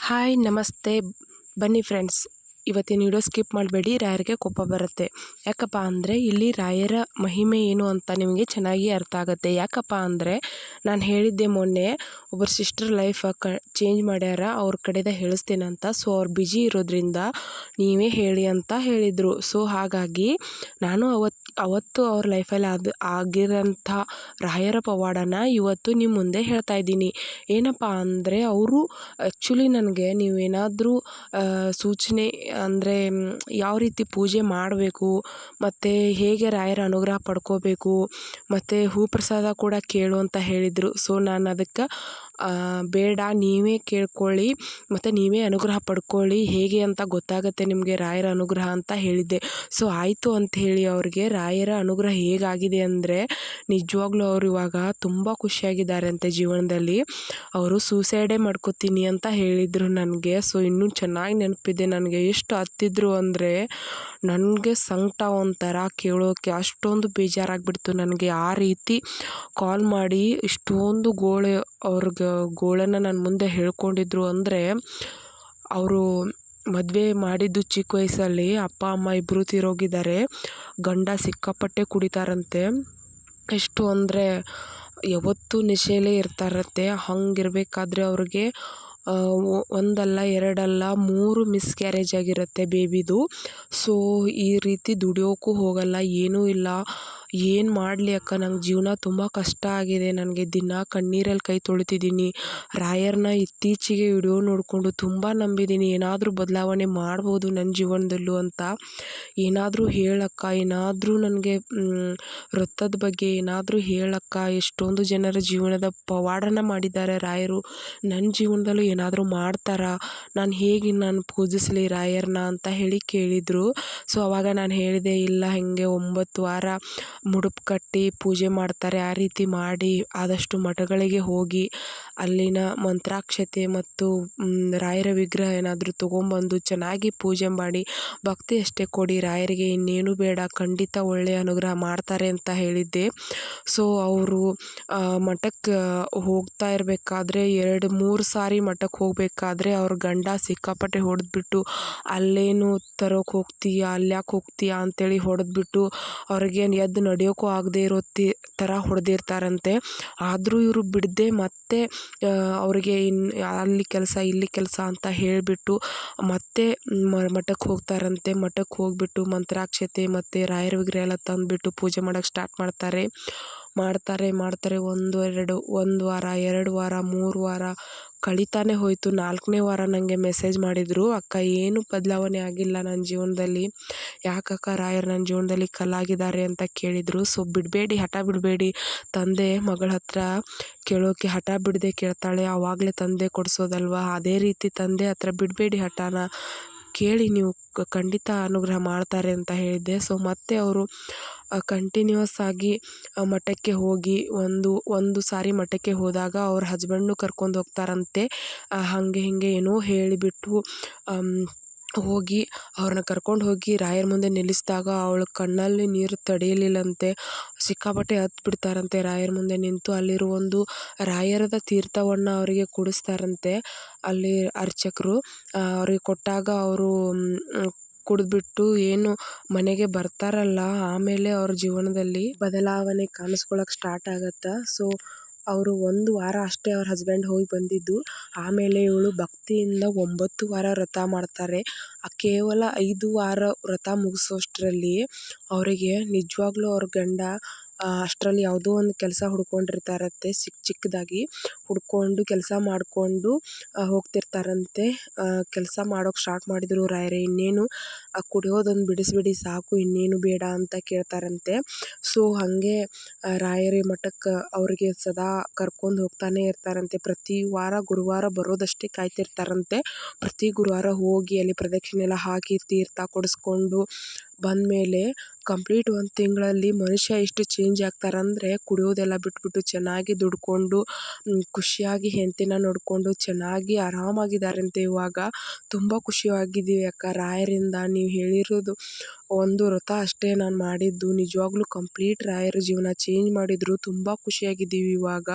Hi ನಮಸ್ತೆ. ಬನ್ನಿ friends, ಇವತ್ತಿನ ವಿಡಿಯೋ ಸ್ಕಿಪ್ ಮಾಡಬೇಡಿ. ರಾಯರಿಗೆ ಕೋಪ ಬರುತ್ತೆ. ಯಾಕಪ್ಪ ಅಂದರೆ ಇಲ್ಲಿ ರಾಯರ ಮಹಿಮೆ ಏನು ಅಂತ ನಿಮಗೆ ಚೆನ್ನಾಗಿ ಅರ್ಥ ಆಗುತ್ತೆ. ಯಾಕಪ್ಪ ಅಂದರೆ ನಾನು ಹೇಳಿದ್ದೆ ಮೊನ್ನೆ ಒಬ್ಬರು ಸಿಸ್ಟರ್ ಲೈಫ್ ಚೇಂಜ್ ಮಾಡ್ಯಾರ, ಅವ್ರ ಕಡೆದ ಹೇಳಿಸ್ತೇನಂತ. ಸೊ ಅವ್ರು ಬ್ಯುಸಿ ಇರೋದ್ರಿಂದ ನೀವೇ ಹೇಳಿ ಅಂತ ಹೇಳಿದರು. ಸೊ ಹಾಗಾಗಿ ನಾನು ಅವತ್ತು ಅವ್ರ ಲೈಫಲ್ಲಿ ಆಗಿರೋಂಥ ರಾಯರ ಪವಾಡನ ಇವತ್ತು ನಿಮ್ಮ ಮುಂದೆ ಹೇಳ್ತಾ ಇದ್ದೀನಿ. ಏನಪ್ಪ ಅಂದರೆ ಅವರು ಆ್ಯಕ್ಚುಲಿ ನನಗೆ ನೀವೇನಾದರೂ ಸೂಚನೆ ಅಂದರೆ ಯಾವ ರೀತಿ ಪೂಜೆ ಮಾಡಬೇಕು, ಮತ್ತು ಹೇಗೆ ರಾಯರ ಅನುಗ್ರಹ ಪಡ್ಕೋಬೇಕು, ಮತ್ತು ಹೂಪ್ರಸಾದ ಕೂಡ ಕೇಳು ಅಂತ ಹೇಳಿದರು. ಸೊ ನಾನು ಅದಕ್ಕೆ ಬೇಡ, ನೀವೇ ಕೇಳ್ಕೊಳ್ಳಿ ಮತ್ತು ನೀವೇ ಅನುಗ್ರಹ ಪಡ್ಕೊಳ್ಳಿ, ಹೇಗೆ ಅಂತ ಗೊತ್ತಾಗುತ್ತೆ ನಿಮಗೆ ರಾಯರ ಅನುಗ್ರಹ ಅಂತ ಹೇಳಿದ್ದೆ. ಸೊ ಆಯಿತು ಅಂಥೇಳಿ ಅವ್ರಿಗೆ ರಾಯರ ಅನುಗ್ರಹ ಹೇಗಾಗಿದೆ ಅಂದರೆ ನಿಜವಾಗ್ಲೂ ಅವರು ಇವಾಗ ತುಂಬ ಖುಷಿಯಾಗಿದ್ದಾರೆ ಅಂತೆ ಜೀವನದಲ್ಲಿ. ಅವರು ಸೂಸೈಡೇ ಮಾಡ್ಕೋತೀನಿ ಅಂತ ಹೇಳಿದರು ನನಗೆ. ಸೊ ಇನ್ನೂ ಚೆನ್ನಾಗಿ ನೆನಪಿದೆ ನನಗೆ. ಎಷ್ಟು ಹತ್ತಿದ್ರು ಅಂದರೆ ನನಗೆ ಸಂಕಟ ಒಂಥರ ಕೇಳೋಕ್ಕೆ ಅಷ್ಟೊಂದು ಬೇಜಾರಾಗಿಬಿಡ್ತು ನನಗೆ. ಆ ರೀತಿ ಕಾಲ್ ಮಾಡಿ ಇಷ್ಟೊಂದು ಗೋಳನ್ನು ನನ್ನ ಮುಂದೆ ಹೇಳ್ಕೊಂಡಿದ್ರು ಅಂದರೆ, ಅವರು ಮದುವೆ ಮಾಡಿದ್ದು ಚಿಕ್ಕ ವಯಸ್ಸಲ್ಲಿ ಅಪ್ಪ ಅಮ್ಮ ಇಬ್ಬರು ತೀರೋಗಿದ್ದಾರೆ. ಗಂಡ ಸಿಕ್ಕಾಪಟ್ಟೆ ಕುಡಿತಾರಂತೆ. ಎಷ್ಟು ಅಂದರೆ ಯಾವತ್ತೂ ನಶೆಯಲ್ಲೇ ಇರ್ತಾರಂತೆ. ಹಂಗಿರ್ಬೇಕಾದ್ರೆ ಅವ್ರಿಗೆ ಒಂದಲ್ಲ ಎರಡಲ್ಲ 3 ಮಿಸ್ಕ್ಯಾರೇಜ್ ಆಗಿರುತ್ತೆ ಬೇಬಿದು. ಸೊ ಈ ರೀತಿ ದುಡಿಯೋಕ್ಕೂ ಹೋಗಲ್ಲ, ಏನೂ ಇಲ್ಲ. ಏನು ಮಾಡಲಿ ಅಕ್ಕ, ನಂಗೆ ಜೀವನ ತುಂಬ ಕಷ್ಟ ಆಗಿದೆ. ನನಗೆ ದಿನ ಕಣ್ಣೀರಲ್ಲಿ ಕೈ ತೊಳಿತಿದ್ದೀನಿ. ರಾಯರನ್ನ ಇತ್ತೀಚೆಗೆ ವಿಡಿಯೋ ನೋಡಿಕೊಂಡು ತುಂಬ ನಂಬಿದ್ದೀನಿ. ಏನಾದರೂ ಬದಲಾವಣೆ ಮಾಡ್ಬೋದು ನನ್ನ ಜೀವನದಲ್ಲೂ ಅಂತ. ಏನಾದರೂ ಹೇಳಕ್ಕ, ಏನಾದರೂ ನನಗೆ ವೃತ್ತದ ಬಗ್ಗೆ ಏನಾದರೂ ಹೇಳಕ್ಕ. ಎಷ್ಟೊಂದು ಜನರ ಜೀವನದ ಪವಾಡನ ಮಾಡಿದ್ದಾರೆ ರಾಯರು. ನನ್ನ ಜೀವನದಲ್ಲೂ ಏನಾದರೂ ಮಾಡ್ತಾರಾ, ನಾನು ಪೂಜಿಸಲಿ ರಾಯರನ್ನ ಅಂತ ಹೇಳಿ ಕೇಳಿದರು. ಸೊ ಅವಾಗ ನಾನು ಹೇಳಿದೆ, ಇಲ್ಲ, ಹಿಂಗೆ 9 ವಾರ ಮುಡುಪು ಕಟ್ಟಿ ಪೂಜೆ ಮಾಡ್ತಾರೆ, ಆ ರೀತಿ ಮಾಡಿ ಆದಷ್ಟು ಮಠಗಳಿಗೆ ಹೋಗಿ ಅಲ್ಲಿನ ಮಂತ್ರಾಕ್ಷತೆ ಮತ್ತು ರಾಯರ ವಿಗ್ರಹ ಏನಾದರೂ ತೊಗೊಂಬಂದು ಚೆನ್ನಾಗಿ ಪೂಜೆ ಮಾಡಿ ಭಕ್ತಿ ಅಷ್ಟೇ ಕೊಡಿ ರಾಯರಿಗೆ, ಇನ್ನೇನು ಬೇಡ, ಖಂಡಿತ ಒಳ್ಳೆಯ ಅನುಗ್ರಹ ಮಾಡ್ತಾರೆ ಅಂತ ಹೇಳಿದ್ದೆ. ಸೊ ಅವರು ಮಠಕ್ಕೆ ಹೋಗ್ತಾ ಇರಬೇಕಾದ್ರೆ 2-3 ಸಾರಿ ಮಠಕ್ಕೆ ಹೋಗಬೇಕಾದ್ರೆ ಅವ್ರ ಗಂಡ ಸಿಕ್ಕಾಪಟ್ಟೆ ಹೊಡೆದ್ಬಿಟ್ಟು, ಅಲ್ಲೇನು ತರೋಕೆ ಹೋಗ್ತೀಯಾ, ಅಲ್ಯಾಕೆ ಹೋಗ್ತೀಯಾ ಅಂತೇಳಿ ಹೊಡೆದ್ಬಿಟ್ಟು ಅವ್ರಿಗೆ ಎದ್ದು ನಡೆಯೋಕ್ಕೂ ಆಗದೆ ಇರೋ ಥರ ಹೊಡೆದಿರ್ತಾರಂತೆ. ಆದರೂ ಇವರು ಬಿಡದೆ ಮತ್ತೆ ಅವ್ರಿಗೆ ಅಲ್ಲಿ ಕೆಲಸ ಇಲ್ಲಿ ಕೆಲಸ ಅಂತ ಹೇಳಿಬಿಟ್ಟು ಮತ್ತೆ ಮಠಕ್ಕೆ ಹೋಗ್ತಾರಂತೆ. ಮಠಕ್ಕೆ ಹೋಗ್ಬಿಟ್ಟು ಮಂತ್ರಾಕ್ಷತೆ ಮತ್ತು ರಾಯರ ವಿಗ್ರಹ ಎಲ್ಲ ತಂದುಬಿಟ್ಟು ಪೂಜೆ ಮಾಡೋಕ್ಕೆ ಸ್ಟಾರ್ಟ್ ಮಾಡ್ತಾರೆ. 1 ವಾರ, 2 ವಾರ, 3 ವಾರ ಕಳೀತಾನೆ ಹೋಯಿತು. 4ನೇ ವಾರ ನನಗೆ ಮೆಸೇಜ್ ಮಾಡಿದರು, ಅಕ್ಕ ಏನು ಬದಲಾವಣೆ ಆಗಿಲ್ಲ ನನ್ನ ಜೀವನದಲ್ಲಿ, ಯಾಕಕ್ಕ ರಾಯರು ನನ್ನ ಜೀವನದಲ್ಲಿ ಕಲ್ಲಾಗಿದ್ದಾರೆ ಅಂತ ಕೇಳಿದರು. ಸೊ ಬಿಡಬೇಡಿ, ಹಠ ಬಿಡಬೇಡಿ. ತಂದೆ ಮಗಳ ಹತ್ರ ಕೇಳೋಕ್ಕೆ ಹಠ ಬಿಡದೆ ಕೇಳ್ತಾಳೆ, ಆವಾಗಲೇ ತಂದೆ ಕೊಡಿಸೋದಲ್ವ. ಅದೇ ರೀತಿ ತಂದೆ ಹತ್ರ ಬಿಡಬೇಡಿ, ಹಠನ ಕೇಳಿ, ನೀವು ಖಂಡಿತ ಅನುಗ್ರಹ ಮಾಡ್ತಾರೆ ಅಂತ ಹೇಳಿದ್ದೆ. ಸೊ ಮತ್ತೆ ಅವರು ಕಂಟಿನ್ಯೂಸ್ ಆಗಿ ಮಠಕ್ಕೆ ಹೋಗಿ ಒಂದು ಸಾರಿ ಮಠಕ್ಕೆ ಹೋದಾಗ ಅವ್ರ ಹಸ್ಬೆಂಡ್ನು ಕರ್ಕೊಂಡು ಹೋಗ್ತಾರಂತೆ. ಹಾಗೆ ಹೀಗೆ ಏನೋ ಹೇಳಿಬಿಟ್ಟು ಹೋಗಿ ಅವ್ರನ್ನ ಕರ್ಕೊಂಡು ಹೋಗಿ ರಾಯರ ಮುಂದೆ ನಿಲ್ಲಿಸಿದಾಗ ಅವಳ ಕಣ್ಣಲ್ಲಿ ನೀರು ತಡೆಯಲಿಲ್ಲಂತೆ. ಸಿಕ್ಕಾಪಟ್ಟೆ ಹತ್ಬಿಡ್ತಾರಂತೆ ರಾಯರ ಮುಂದೆ ನಿಂತು. ಅಲ್ಲಿರೋ ಒಂದು ರಾಯರದ ತೀರ್ಥವನ್ನು ಅವರಿಗೆ ಕುಡಿಸ್ತಾರಂತೆ ಅಲ್ಲಿ ಅರ್ಚಕರು. ಅವ್ರಿಗೆ ಕೊಟ್ಟಾಗ ಅವರು ಕುಡಿದ್ಬಿಟ್ಟು ಏನು ಮನೆಗೆ ಬರ್ತಾರಲ್ಲ, ಆಮೇಲೆ ಅವ್ರ ಜೀವನದಲ್ಲಿ ಬದಲಾವಣೆ ಕಾಣಿಸ್ಕೊಳಕ್ಕೆ ಸ್ಟಾರ್ಟ್ ಆಗತ್ತೆ. ಸೊ ಅವರು 1 ವಾರ ಅಷ್ಟೇ ಅವ್ರ ಹಸ್ಬೆಂಡ್ ಹೋಗಿ ಬಂದಿದ್ದು. ಆಮೇಲೆ ಇವಳು ಭಕ್ತಿಯಿಂದ 9 ವಾರ ವ್ರತ ಮಾಡ್ತಾರೆ. ಕೇವಲ 5 ವಾರ ವ್ರತ ಮುಗಿಸೋಷ್ಟರಲ್ಲಿ ಅವರಿಗೆ ನಿಜವಾಗ್ಲೂ ಅವ್ರ ಗಂಡ ಅಷ್ಟರಲ್ಲಿ ಯಾವುದೋ ಒಂದು ಕೆಲಸ ಹುಡ್ಕೊಂಡಿರ್ತಾರಂತೆ. ಚಿಕ್ಕದಾಗಿ ಹುಡ್ಕೊಂಡು ಕೆಲಸ ಮಾಡಿಕೊಂಡು ಹೋಗ್ತಿರ್ತಾರಂತೆ. ಕೆಲಸ ಮಾಡೋಕ್ಕೆ ಸ್ಟಾರ್ಟ್ ಮಾಡಿದರು ರಾಯರೇ, ಇನ್ನೇನು ಕುಡಿಯೋದೊಂದು ಬಿಡಿಸ್ಬಿಡಿ ಸಾಕು, ಇನ್ನೇನು ಬೇಡ ಅಂತ ಕೇಳ್ತಾರಂತೆ. ಸೊ ಹಾಗೆ ರಾಯರ ಮಠಕ್ಕೆ ಅವ್ರಿಗೆ ಸದಾ ಕರ್ಕೊಂಡು ಹೋಗ್ತಾನೆ ಇರ್ತಾರಂತೆ. ಪ್ರತಿ ವಾರ ಗುರುವಾರ ಬರೋದಷ್ಟೇ ಕಾಯ್ತಿರ್ತಾರಂತೆ. ಪ್ರತಿ ಗುರುವಾರ ಹೋಗಿ ಅಲ್ಲಿ ಪ್ರದಕ್ಷಿಣೆ ಎಲ್ಲ ಹಾಕಿ ತೀರ್ಥ ಕೊಡಿಸ್ಕೊಂಡು ಬಂದಮೇಲೆ ಕಂಪ್ಲೀಟ್ 1 ತಿಂಗಳಲ್ಲಿ ಮನುಷ್ಯ ಎಷ್ಟು ಚೇಂಜ್ ಆಗ್ತಾರಂದರೆ ಕುಡಿಯೋದೆಲ್ಲ ಬಿಟ್ಬಿಟ್ಟು ಚೆನ್ನಾಗಿ ದುಡ್ಕೊಂಡು ಖುಷಿಯಾಗಿ ಹೆಂಡತಿನ ನೋಡಿಕೊಂಡು ಚೆನ್ನಾಗಿ ಆರಾಮಾಗಿದ್ದಾರಂತೆ ಇವಾಗ. ತುಂಬ ಖುಷಿಯಾಗಿದ್ದೀವಿ ಅಕ್ಕ ರಾಯರಿಂದ ನೀವು ಹೇಳಿರೋದು ಒಂದು ವ್ರತ ಅಷ್ಟೇ ನಾನು ಮಾಡಿದ್ದು. ನಿಜವಾಗ್ಲೂ ಕಂಪ್ಲೀಟ್ ರಾಯರ ಜೀವನ ಚೇಂಜ್ ಮಾಡಿದ್ರು. ತುಂಬ ಖುಷಿಯಾಗಿದ್ದೀವಿ ಇವಾಗ.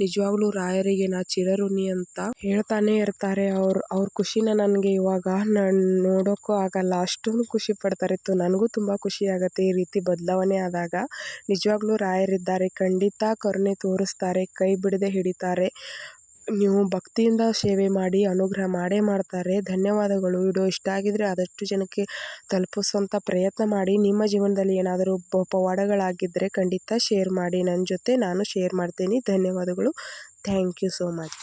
ನಿಜವಾಗ್ಲೂ ರಾಯರಿಗೆ ನಾ ಚಿರಋಣಿ ಅಂತ ಹೇಳ್ತಾನೆ ಇರ್ತಾರೆ. ಅವ್ರ ಖುಷಿನ ನನಗೆ ಇವಾಗ ನಾನು ನೋಡೋಕ್ಕೂ ಆಗಲ್ಲ, ಅಷ್ಟೊಂದು ಖುಷಿ ಪಡ್ತಾರೆ. ನನಗೂ ತುಂಬ ಖುಷಿ ಆಗುತ್ತೆ ಈ ರೀತಿ ಬದಲಾವಣೆ ಆದಾಗ. ನಿಜವಾಗ್ಲೂ ರಾಯರಿದ್ದಾರೆ, ಖಂಡಿತ ಕರುಣೆ ತೋರಿಸ್ತಾರೆ, ಕೈ ಬಿಡದೆ ಹಿಡಿತಾರೆ. ನೀವು ಭಕ್ತಿಯಿಂದ ಸೇವೆ ಮಾಡಿ ಅನುಗ್ರಹ ಮಾಡೇ ಮಾಡ್ತಾರೆ. ಧನ್ಯವಾದಗಳು. ವಿಡಿಯೋ ಇಷ್ಟ ಆಗಿದ್ರೆ ಆದಷ್ಟು ಜನಕ್ಕೆ ತಲುಪಿಸುವಂಥ ಪ್ರಯತ್ನ ಮಾಡಿ. ನಿಮ್ಮ ಜೀವನದಲ್ಲಿ ಏನಾದರೂ ಪವಾಡಗಳಾಗಿದ್ದರೆ ಖಂಡಿತ ಶೇರ್ ಮಾಡಿ ನನ್ನ ಜೊತೆ, ನಾನು ಶೇರ್ ಮಾಡ್ತೀನಿ. ಧನ್ಯವಾದಗಳು. Thank you so much.